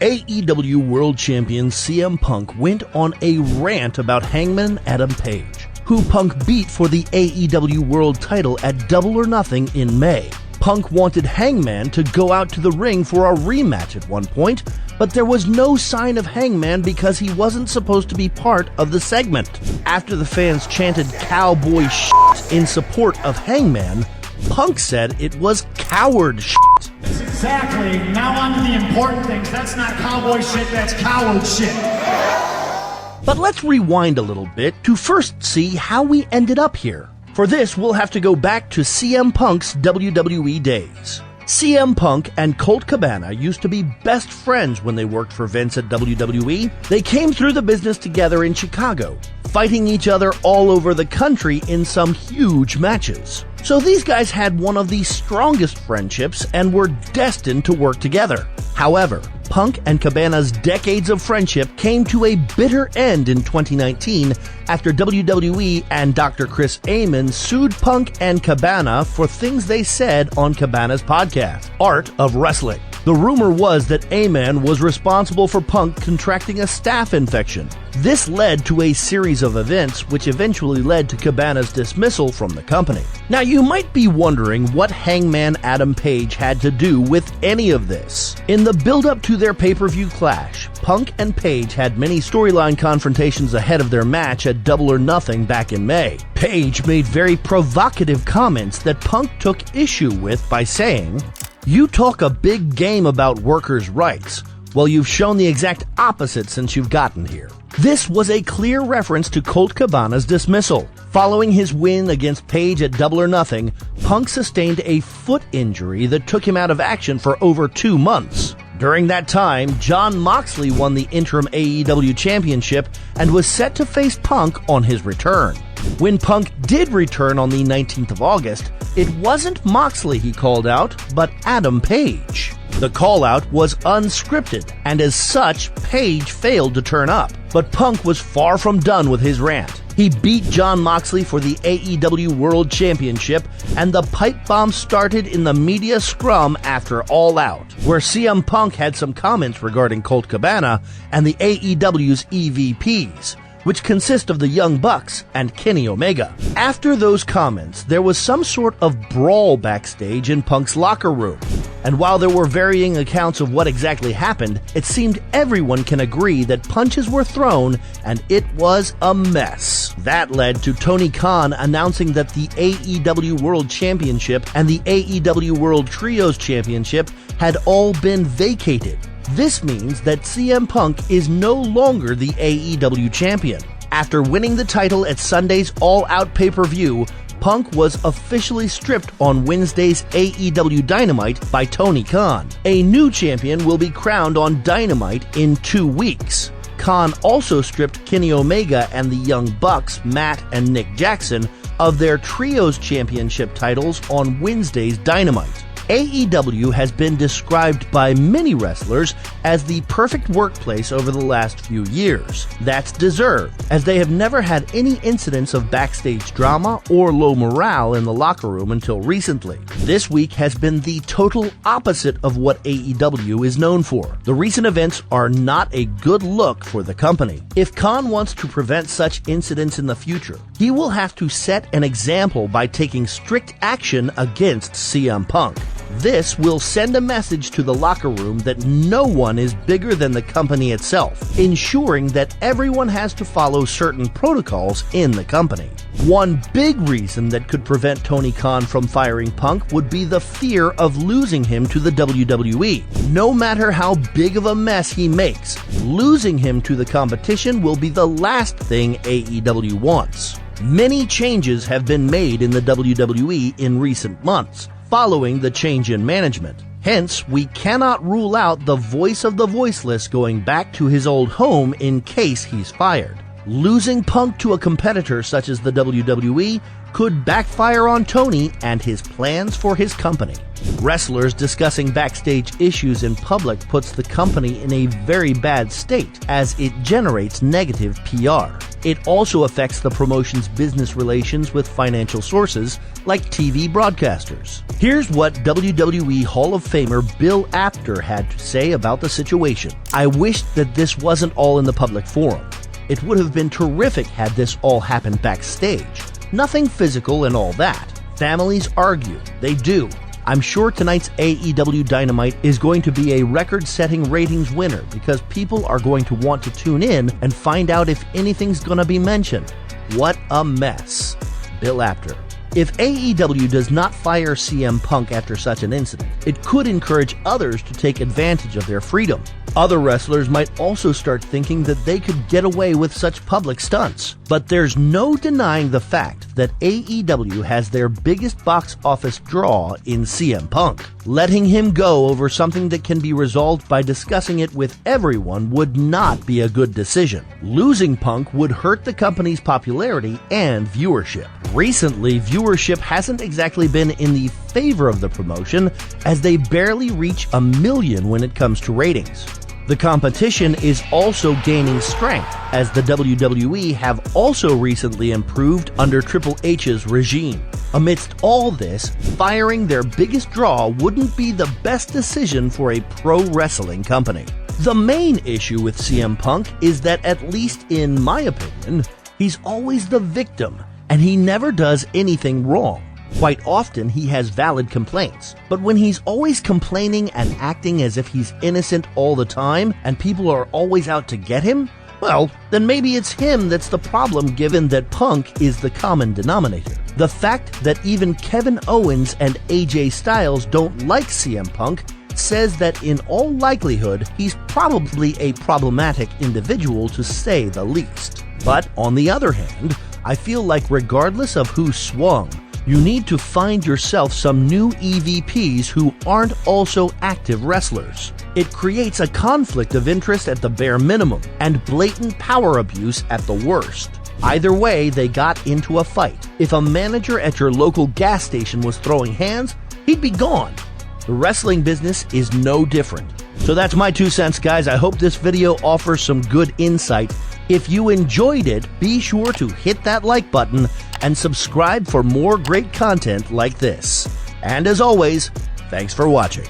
AEW World Champion CM Punk went on a rant about Hangman Adam Page, who Punk beat for the AEW World title at Double or Nothing in May. Punk wanted Hangman to go out to the ring for a rematch at one point, but there was no sign of Hangman because he wasn't supposed to be part of the segment. After the fans chanted cowboy shit in support of Hangman, Punk said it was coward shit. Exactly. Now on to the important things. That's not cowboy shit, that's coward shit. But let's rewind a little bit to first see how we ended up here. For this, we'll have to go back to CM Punk's WWE days. CM Punk and Colt Cabana used to be best friends when they worked for Vince at WWE. They came through the business together in Chicago, fighting each other all over the country in some huge matches. So these guys had one of the strongest friendships and were destined to work together. However, Punk and Cabana's decades of friendship came to a bitter end in 2019 after WWE and Dr. Chris Amon sued Punk and Cabana for things they said on Cabana's podcast, Art of Wrestling. The rumor was that Amon was responsible for Punk contracting a staph infection. This led to a series of events which eventually led to Cabana's dismissal from the company. Now you might be wondering what Hangman Adam Page had to do with any of this. In the build-up to their pay-per-view clash, Punk and Page had many storyline confrontations ahead of their match at Double or Nothing back in May. Page made very provocative comments that Punk took issue with by saying, "You talk a big game about workers' rights. Well, you've shown the exact opposite since you've gotten here." This was a clear reference to Colt Cabana's dismissal. Following his win against Page at Double or Nothing, Punk sustained a foot injury that took him out of action for over 2 months. During that time, Jon Moxley won the interim AEW championship and was set to face Punk on his return. When Punk did return on the 19th of August, it wasn't Moxley he called out, but Adam Page. The call-out was unscripted, and as such, Page failed to turn up. But Punk was far from done with his rant. He beat Jon Moxley for the AEW World Championship, and the pipe bomb started in the media scrum after All Out, where CM Punk had some comments regarding Colt Cabana and the AEW's EVPs, which consist of the Young Bucks and Kenny Omega. After those comments, there was some sort of brawl backstage in Punk's locker room. And while there were varying accounts of what exactly happened, it seemed everyone can agree that punches were thrown and it was a mess. That led to Tony Khan announcing that the AEW World Championship and the AEW World Trios Championship had all been vacated. This means that CM Punk is no longer the AEW champion. After winning the title at Sunday's All Out pay-per-view, Punk was officially stripped on Wednesday's AEW Dynamite by Tony Khan. A new champion will be crowned on Dynamite in 2 weeks. Khan also stripped Kenny Omega and the Young Bucks, Matt and Nick Jackson, of their Trios Championship titles on Wednesday's Dynamite. AEW has been described by many wrestlers as the perfect workplace over the last few years. That's deserved, as they have never had any incidents of backstage drama or low morale in the locker room until recently. This week has been the total opposite of what AEW is known for. The recent events are not a good look for the company. If Khan wants to prevent such incidents in the future, he will have to set an example by taking strict action against CM Punk. This will send a message to the locker room that no one is bigger than the company itself, ensuring that everyone has to follow certain protocols in the company. One big reason that could prevent Tony Khan from firing Punk would be the fear of losing him to the WWE. No matter how big of a mess he makes, losing him to the competition will be the last thing AEW wants. Many changes have been made in the WWE in recent months, following the change in management. Hence, we cannot rule out the voice of the voiceless going back to his old home in case he's fired. Losing Punk to a competitor such as the WWE could backfire on Tony and his plans for his company. Wrestlers discussing backstage issues in public puts the company in a very bad state, as it generates negative PR. It also affects the promotion's business relations with financial sources like TV broadcasters. Here's what WWE Hall of Famer Bill Apter had to say about the situation. "I wish that this wasn't all in the public forum. It would have been terrific had this all happened backstage. Nothing physical and all that. Families argue. They do. I'm sure tonight's AEW Dynamite is going to be a record-setting ratings winner because people are going to want to tune in and find out if anything's gonna be mentioned. What a mess." Bill Apter. If AEW does not fire CM Punk after such an incident, it could encourage others to take advantage of their freedom. Other wrestlers might also start thinking that they could get away with such public stunts. But there's no denying the fact that AEW has their biggest box office draw in CM Punk. Letting him go over something that can be resolved by discussing it with everyone would not be a good decision. Losing Punk would hurt the company's popularity and viewership. Recently, viewership hasn't exactly been in the favor of the promotion, as they barely reach 1 million when it comes to ratings. The competition is also gaining strength, as the WWE have also recently improved under Triple H's regime. Amidst all this, firing their biggest draw wouldn't be the best decision for a pro wrestling company. The main issue with CM Punk is that, at least in my opinion, he's always the victim, and he never does anything wrong. Quite often, he has valid complaints, but when he's always complaining and acting as if he's innocent all the time and people are always out to get him, well, then maybe it's him that's the problem, given that Punk is the common denominator. The fact that even Kevin Owens and AJ Styles don't like CM Punk says that in all likelihood, he's probably a problematic individual, to say the least. But on the other hand, I feel like regardless of who swung, you need to find yourself some new EVPs who aren't also active wrestlers. It creates a conflict of interest at the bare minimum, and blatant power abuse at the worst. Either way, they got into a fight. If a manager at your local gas station was throwing hands, he'd be gone. The wrestling business is no different. So that's my 2 cents, guys. I hope this video offers some good insight. If you enjoyed it, be sure to hit that like button and subscribe for more great content like this. And as always, thanks for watching.